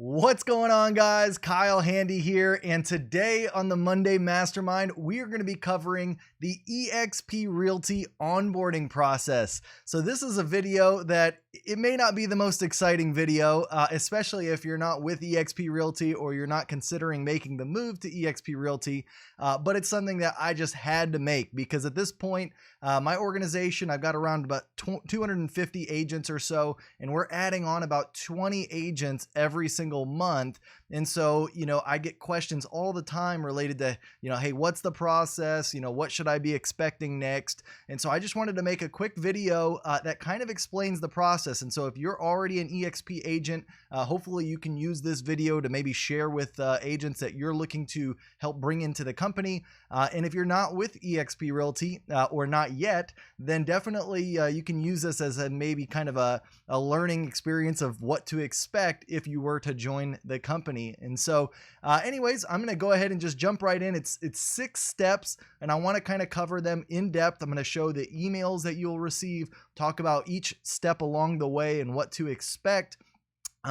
What's going on, guys? Kyle Handy here, and today on the Monday Mastermind, we are going to be covering the eXp Realty onboarding process. So this is a video that it may not be the most exciting video, especially if you're not with eXp Realty or you're not considering making the move to eXp Realty, but it's something that I just had to make because at this point, my organization, I've got around about 250 agents or so, and we're adding on about 20 agents every single month. And so, I get questions all the time related to, hey, what's the process? What should I be expecting next? And so I just wanted to make a quick video that kind of explains the process. And so if you're already an eXp agent, hopefully you can use this video to maybe share with agents that you're looking to help bring into the company. And if you're not with eXp Realty or not yet, then definitely you can use this as a maybe kind of a learning experience of what to expect if you were to join the company. And so anyways, I'm going to go ahead and just jump right in. It's 6 steps, and I want to kind of cover them in depth. I'm going to show the emails that you'll receive, talk about each step along the way and what to expect.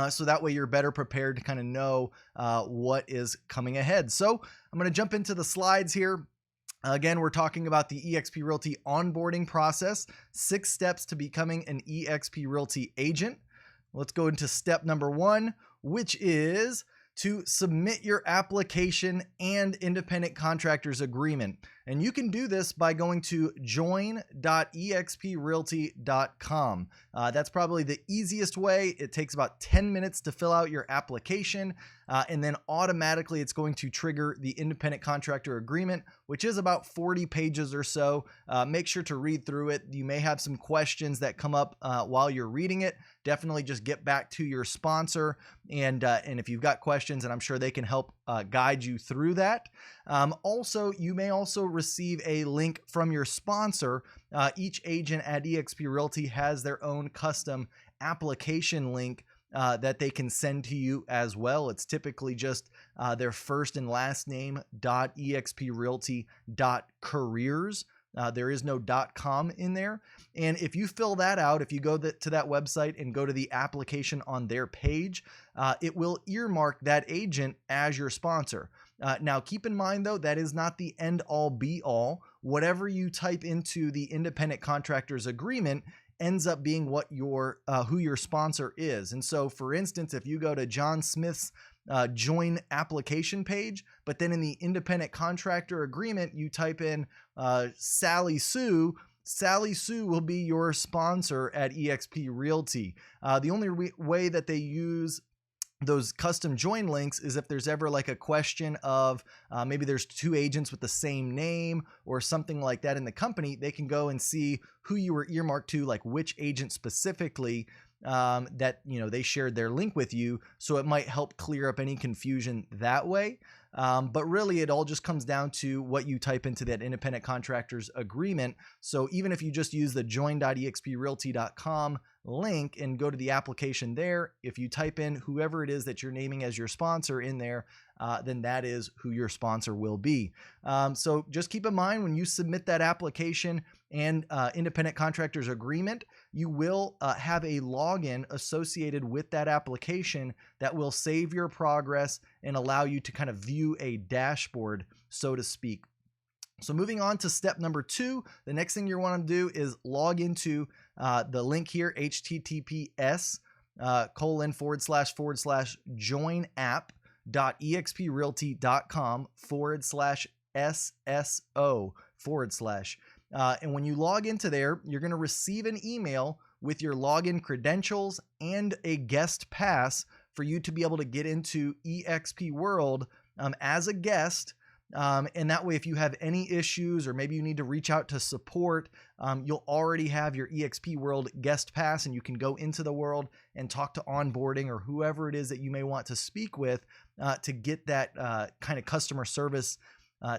So that way you're better prepared to kind of know what is coming ahead. So I'm going to jump into the slides here. Again, we're talking about the eXp Realty onboarding process, 6 steps to becoming an eXp Realty agent. Let's go into step number 1, which is to submit your application and independent contractors agreement. And you can do this by going to join.exprealty.com. That's probably the easiest way. It takes about 10 minutes to fill out your application, and then automatically it's going to trigger the independent contractor agreement, which is about 40 pages or so. Make sure to read through it. You may have some questions that come up while you're reading it. Definitely just get back to your sponsor, and if you've got questions, and I'm sure they can help guide you through that. Also, you may also receive a link from your sponsor. Each agent at eXp Realty has their own custom application link that they can send to you as well. It's typically just their first and last name .exprealty.careers. There is no .com in there. And if you fill that out, if you go to that website and go to the application on their page, it will earmark that agent as your sponsor. Now, keep in mind, though, that is not the end all be all. Whatever you type into the independent contractors agreement ends up being what your who your sponsor is. And so, for instance, if you go to John Smith's join application page, but then in the independent contractor agreement, you type in Sally Sue will be your sponsor at eXp Realty. The only way that they use those custom join links is if there's ever like a question of maybe there's 2 agents with the same name or something like that in the company, they can go and see who you were earmarked to, like which agent specifically that they shared their link with you, so it might help clear up any confusion that way. But really it all just comes down to what you type into that independent contractors agreement. So even if you just use the join.exprealty.com link and go to the application there, if you type in whoever it is that you're naming as your sponsor in there, then that is who your sponsor will be. So just keep in mind when you submit that application and independent contractors agreement, you will have a login associated with that application that will save your progress and allow you to kind of view a dashboard, so to speak. So moving on to step number 2, the next thing you want to do is log into the link here, https://joinapp.exprealty.com/SSO/. And when you log into there, you're going to receive an email with your login credentials and a guest pass for you to be able to get into eXp World as a guest. And that way, if you have any issues or maybe you need to reach out to support, you'll already have your eXp World guest pass, and you can go into the world and talk to onboarding or whoever it is that you may want to speak with to get that kind of customer service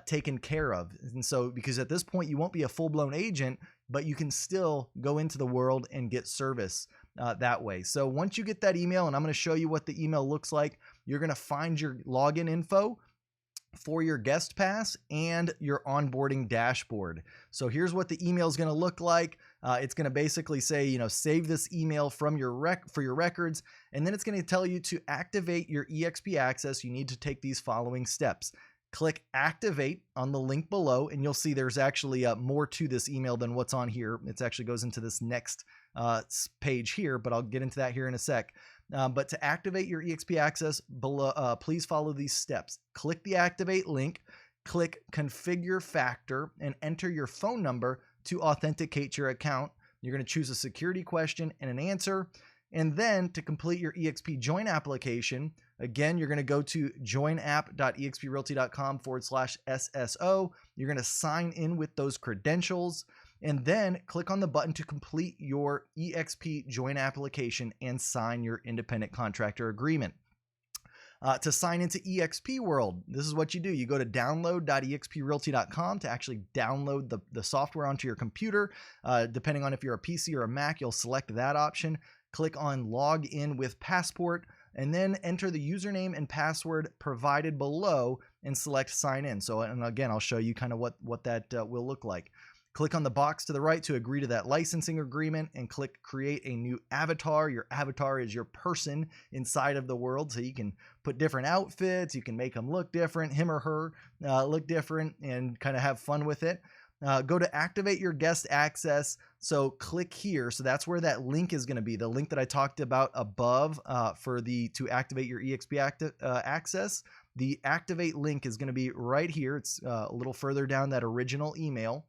taken care of. And so, because at this point you won't be a full-blown agent, but you can still go into the world and get service that way. So once you get that email, and I'm going to show you what the email looks like, you're going to find your login info. for your guest pass and your onboarding dashboard. So here's what the email is going to look like. It's going to basically say, save this email from for your records, and then it's going to tell you to activate your eXp access. You need to take these following steps. Click activate on the link below, and you'll see there's actually more to this email than what's on here. It actually goes into this next page here, but I'll get into that here in a sec. But to activate your eXp access below, please follow these steps. Click the activate link, click configure factor, and enter your phone number to authenticate your account. You're going to choose a security question and an answer. And then to complete your eXp join application, again, you're going to go to joinapp.exprealty.com/SSO. You're going to sign in with those credentials, and then click on the button to complete your eXp join application and sign your independent contractor agreement. To sign into eXp World, this is what you do. You go to download.exprealty.com to actually download the software onto your computer. Depending on if you're a PC or a Mac, you'll select that option. Click on log in with passport, and then enter the username and password provided below and select sign in. So, and again, I'll show you kind of what that will look like. Click on the box to the right to agree to that licensing agreement, and click create a new avatar. Your avatar is your person inside of the world, so you can put different outfits, you can make them look different, him or her look different, and kind of have fun with it. Go to activate your guest access. So click here. So that's where that link is going to be. The link that I talked about above to activate your eXp access. The activate link is going to be right here. It's a little further down that original email.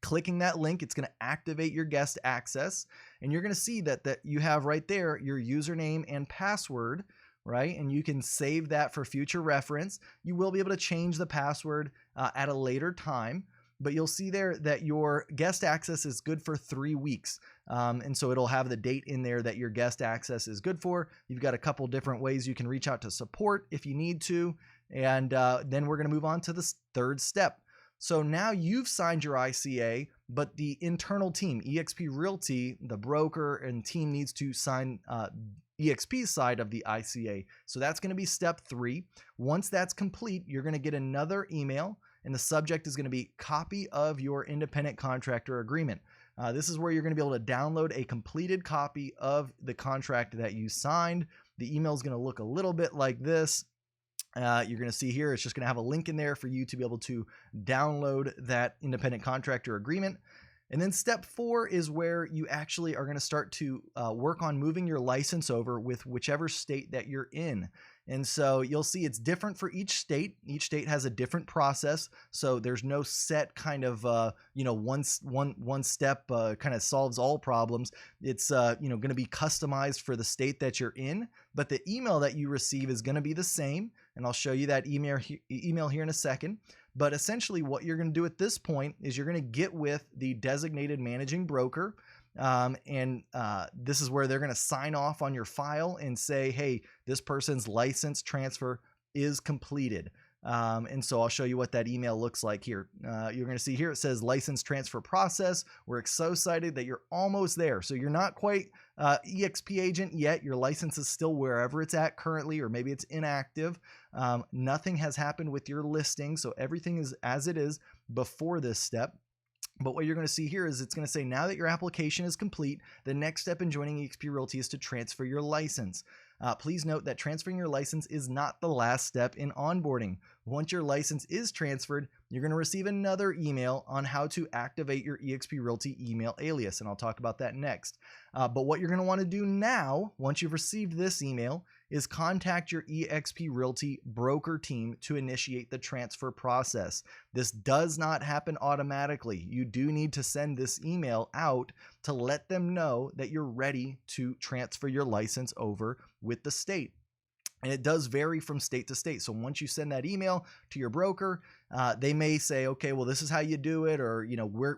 Clicking that link, it's going to activate your guest access, and you're going to see that you have right there your username and password, right? And you can save that for future reference. You will be able to change the password at a later time, but you'll see there that your guest access is good for 3 weeks. And so it'll have the date in there that your guest access is good for. You've got a couple different ways you can reach out to support if you need to. And then we're going to move on to the third step. So now you've signed your ICA, but the internal team, eXp Realty, the broker and team, needs to sign eXp's side of the ICA. So that's going to be step 3. Once that's complete, you're going to get another email, and the subject is going to be copy of your independent contractor agreement. This is where you're going to be able to download a completed copy of the contract that you signed. The email is going to look a little bit like this. You're going to see here, it's just going to have a link in there for you to be able to download that independent contractor agreement. And then step 4 is where you actually are going to start to work on moving your license over with whichever state that you're in. And so you'll see it's different for each state. Each state has a different process. So there's no set kind of, one step kind of solves all problems. It's, going to be customized for the state that you're in, but the email that you receive is going to be the same. And I'll show you that email here in a second. But essentially what you're going to do at this point is you're going to get with the designated managing broker. This is where they're going to sign off on your file and say, hey, this person's license transfer is completed. And so I'll show you what that email looks like here. You're going to see here, it says license transfer process. We're so excited that you're almost there. So you're not quite eXp agent yet. Your license is still wherever it's at currently, or maybe it's inactive. Nothing has happened with your listing. So everything is as it is before this step. But what you're going to see here is it's going to say, now that your application is complete, the next step in joining eXp Realty is to transfer your license. Please note that transferring your license is not the last step in onboarding. Once your license is transferred, you're going to receive another email on how to activate your eXp Realty email alias, and I'll talk about that next. But what you're going to want to do now, once you've received this email, is contact your eXp Realty broker team to initiate the transfer process. This does not happen automatically. You do need to send this email out to let them know that you're ready to transfer your license over with the state. And it does vary from state to state. So once you send that email to your broker, they may say, okay, well, this is how you do it, or,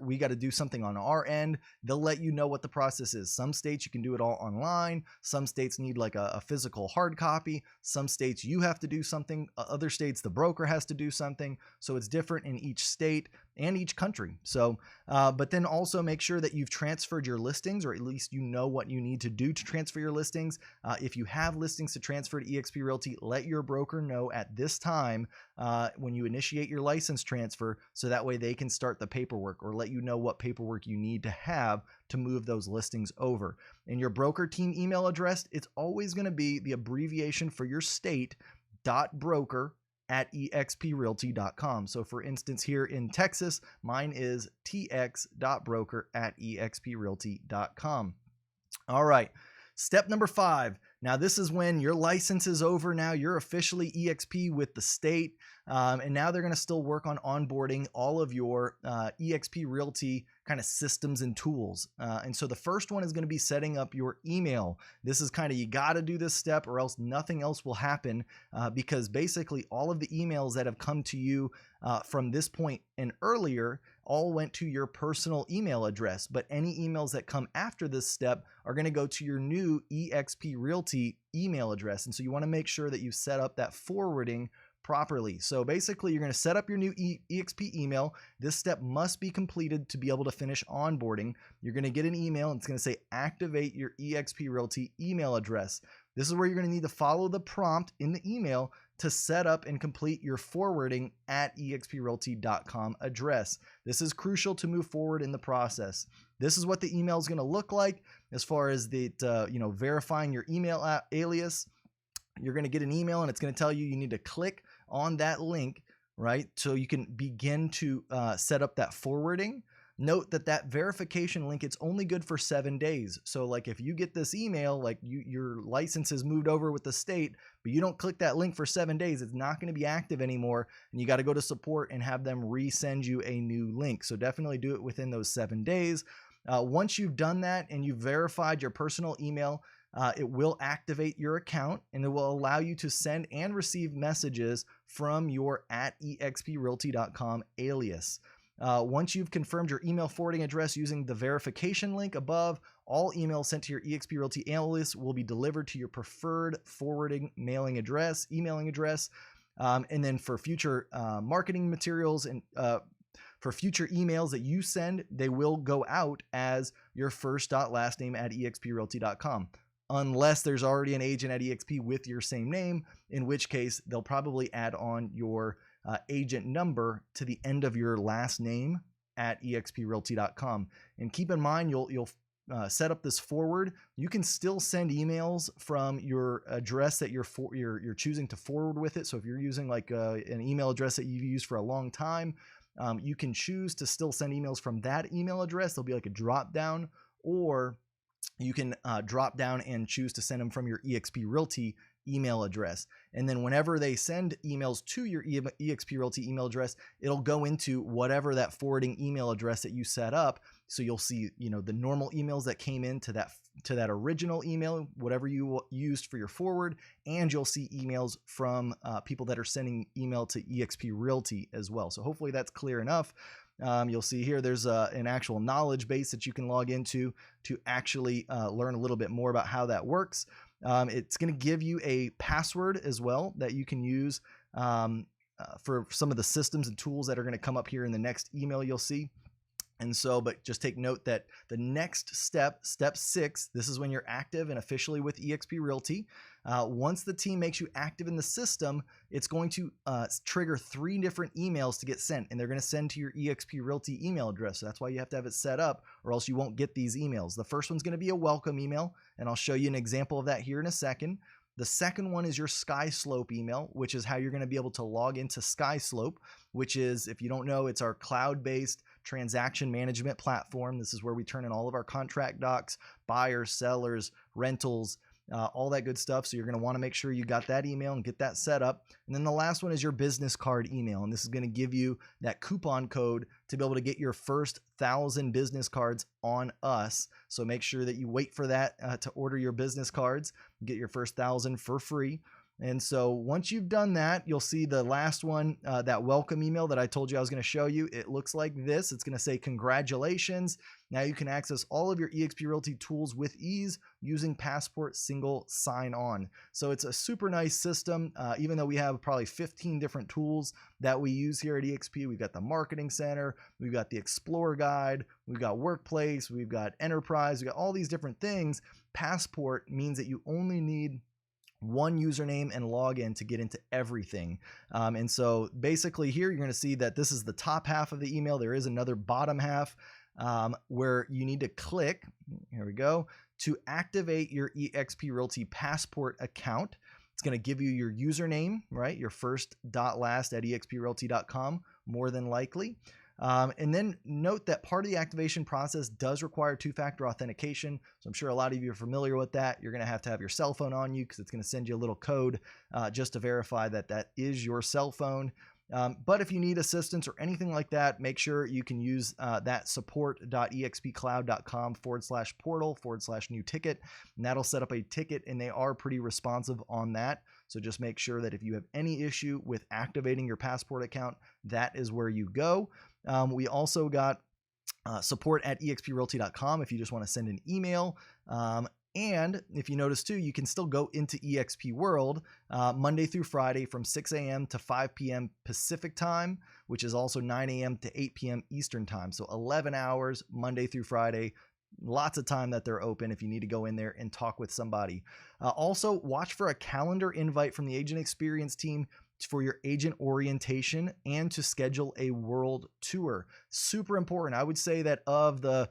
we got to do something on our end. They'll let you know what the process is. Some states you can do it all online. Some states need like a physical hard copy. Some states you have to do something. Other states, the broker has to do something. So it's different in each state and each country. So, but then also make sure that you've transferred your listings, or at least you know what you need to do to transfer your listings. If you have listings to transfer to eXp Realty, let your broker know at this time when you initiate your license transfer, so that way they can start the paperwork or let you know what paperwork you need to have to move those listings over. In your broker team email address, it's always going to be the abbreviation for your state .broker@exprealty.com. So for instance, here in Texas, mine is tx.broker@exprealty.com. All right. Step number 5. Now, this is when your license is over. Now you're officially eXp with the state. And now they're going to still work on onboarding all of your eXp Realty kind of systems and tools. And so the first one is going to be setting up your email. This is kind of, you got to do this step or else nothing else will happen, because basically all of the emails that have come to you from this point and earlier all went to your personal email address, but any emails that come after this step are going to go to your new eXp Realty email address. And so you want to make sure that you set up that forwarding properly. So basically you're going to set up your new eXp email. This step must be completed to be able to finish onboarding. You're going to get an email and it's going to say activate your eXp Realty email address. This is where you're going to need to follow the prompt in the email to set up and complete your forwarding at exprealty.com address. This is crucial to move forward in the process. This is what the email is going to look like as far as the verifying your email alias. You're going to get an email and it's going to tell you need to click on that link, right? So you can begin to set up that forwarding. Note that that verification link, it's only good for 7 days. So like if you get this email, like your license is moved over with the state, but you don't click that link for 7 days, it's not going to be active anymore. And you got to go to support and have them resend you a new link. So definitely do it within those 7 days. Once you've done that and you've verified your personal email, it will activate your account and it will allow you to send and receive messages from your @exprealty.com alias. Once you've confirmed your email forwarding address using the verification link above, all emails sent to your eXp Realty alias will be delivered to your preferred forwarding emailing address. And then for future marketing materials and for future emails that you send, they will go out as your first.last name @exprealty.com. Unless there's already an agent at eXp with your same name, in which case they'll probably add on your agent number to the end of your last name @exprealty.com. And keep in mind, you'll set up this forward. You can still send emails from your address that you're choosing to forward with it. So if you're using like an email address that you've used for a long time, you can choose to still send emails from that email address. There'll be like a drop down, or you can drop down and choose to send them from your eXp Realty email address. And then whenever they send emails to your eXp Realty email address, it'll go into whatever that forwarding email address that you set up. So you'll see, the normal emails that came into that original email, whatever you used for your forward, and you'll see emails from people that are sending email to eXp Realty as well. So hopefully that's clear enough. You'll see here there's an actual knowledge base that you can log into to actually learn a little bit more about how that works. It's going to give you a password as well that you can use for some of the systems and tools that are going to come up here in the next email you'll see. And so, but just take note that the next step, step 6, this is when you're active and officially with eXp Realty. Once the team makes you active in the system, it's going to trigger 3 different emails to get sent, and they're going to send to your eXp Realty email address. So that's why you have to have it set up, or else you won't get these emails. The first one's going to be a welcome email, and I'll show you an example of that here in a second. The second one is your SkySlope email, which is how you're going to be able to log into SkySlope, which is, if you don't know, it's our cloud-based transaction management platform. This is where we turn in all of our contract docs, buyers, sellers, rentals, all that good stuff. So you're going to want to make sure you got that email and get that set up. And then the last one is your business card email. And this is going to give you that coupon code to be able to get your first 1,000 business cards on us. So make sure that you wait for that to order your business cards, get your first 1,000 for free. And so once you've done that, you'll see the last one, that welcome email that I told you I was going to show you. It looks like this. It's going to say, congratulations. Now you can access all of your eXp Realty tools with ease using Passport Single Sign-On. So it's a super nice system. Even though we have probably 15 different tools that we use here at eXp, we've got the Marketing Center, we've got the Explorer Guide, we've got Workplace, we've got Enterprise, we've got all these different things. Passport means that you only need one username and login to get into everything. And so basically here, you're going to see that this is the top half of the email. There is another bottom half where you need to click, here we go, to activate your eXp Realty Passport account. It's going to give you your username, right? Your first dot last at exprealty.com, more than likely. And then note that part of the activation process does require two-factor authentication. So I'm sure a lot of you are familiar with that. You're going to have your cell phone on you because it's going to send you a little code just to verify that that is your cell phone. But if you need assistance or anything like that, make sure you can use that support.expcloud.com/portal/new ticket. And that'll set up a ticket, and they are pretty responsive on that. So just make sure that if you have any issue with activating your passport account, that is where you go. We also got support@exprealty.com if you just want to send an email. And if you notice too, you can still go into eXp World Monday through Friday from 6 a.m. to 5 p.m. Pacific time, which is also 9 a.m. to 8 p.m. Eastern time. So 11 hours Monday through Friday. Lots of time that they're open if you need to go in there and talk with somebody. Also, watch for a calendar invite from the agent experience team for your agent orientation and to schedule a world tour. Super important. I would say that of the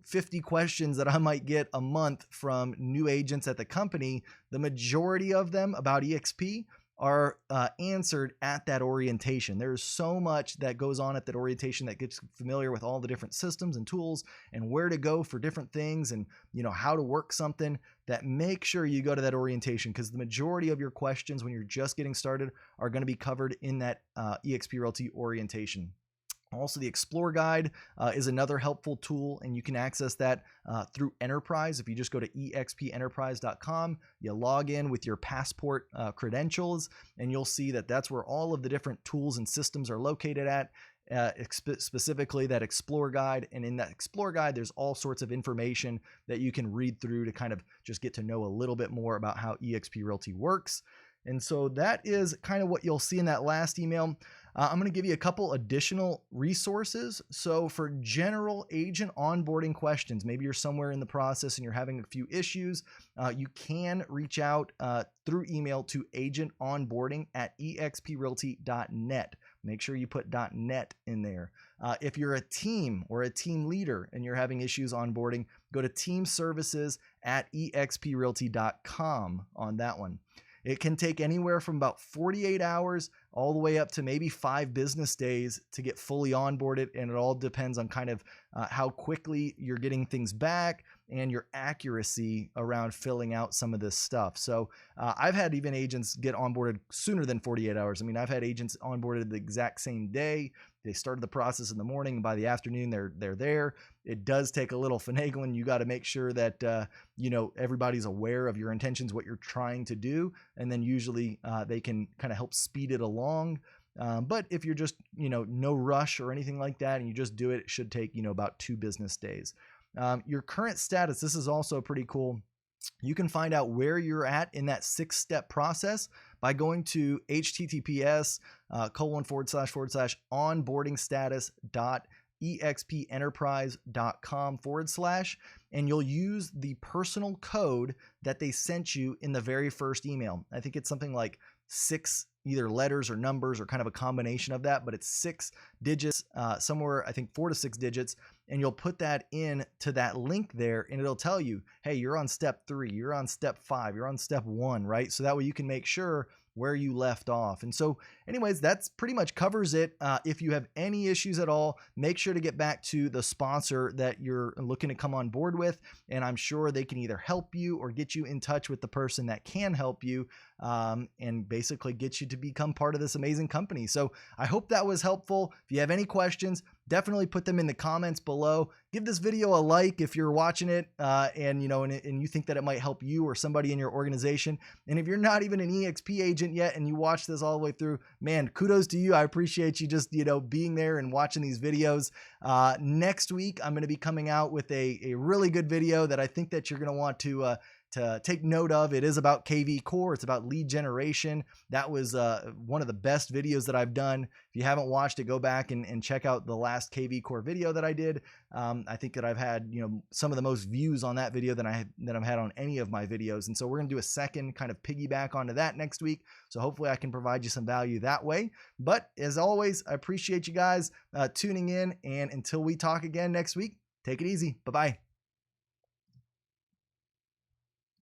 50 questions that I might get a month from new agents at the company, the majority of them about eXp are answered at that orientation. There's so much that goes on at that orientation that gets familiar with all the different systems and tools and where to go for different things and how to work something, that make sure you go to that orientation, because the majority of your questions when you're just getting started are going to be covered in that eXp Realty orientation. Also, the Explore Guide is another helpful tool, and you can access that through Enterprise. If you just go to expenterprise.com, you log in with your passport credentials, and you'll see that that's where all of the different tools and systems are located at. Specifically that Explore Guide. And in that Explore Guide, there's all sorts of information that you can read through to kind of just get to know a little bit more about how eXp Realty works. And so that is kind of what you'll see in that last email. I'm going to give you a couple additional resources. So for general agent onboarding questions, maybe you're somewhere in the process and you're having a few issues, you can reach out through email to agentonboarding@exprealty.net. Make sure you put .net in there. If you're a team or a team leader and you're having issues onboarding, go to teamservices@exprealty.com on that one. It can take anywhere from about 48 hours all the way up to maybe 5 business days to get fully onboarded. And it all depends on kind of how quickly you're getting things back and your accuracy around filling out some of this stuff. So I've had even agents get onboarded sooner than 48 hours. I mean, I've had agents onboarded the exact same day. They started the process in the morning, and by the afternoon, they're there. It does take a little finagling. You got to make sure that everybody's aware of your intentions, what you're trying to do, and then usually they can kind of help speed it along. But if you're just no rush or anything like that, and you just do it, it should take about 2 business days. Your current status. This is also pretty cool. You can find out where you're at in that 6-step process by going to https://onboardingstatus.expenterprise.com/, and you'll use the personal code that they sent you in the very first email. I think it's something like 6 either letters or numbers or kind of a combination of that, but it's 6 digits, somewhere I think 4 to 6 digits, and you'll put that in to that link there, and it'll tell you, hey, you're on step 3, you're on step 5, you're on step 1, right? So that way you can make sure where you left off. And so anyways, that's pretty much covers it. If you have any issues at all, make sure to get back to the sponsor that you're looking to come on board with, and I'm sure they can either help you or get you in touch with the person that can help you and basically get you to become part of this amazing company. So I hope that was helpful. If you have any questions, definitely put them in the comments below. Give this video a like if you're watching it and you think that it might help you or somebody in your organization. And if you're not even an eXp agent yet and you watch this all the way through, man, kudos to you. I appreciate you just being there and watching these videos. Next week, I'm going to be coming out with a really good video that I think that you're going to want to to take note of. It is about KV Core. It's about lead generation. That was one of the best videos that I've done. If you haven't watched it, go back and check out the last KV Core video that I did. I think that I've had, some of the most views on that video that I've had on any of my videos. And so we're going to do a second kind of piggyback onto that next week. So hopefully I can provide you some value that way. But as always, I appreciate you guys tuning in. And until we talk again next week, take it easy. Bye-bye.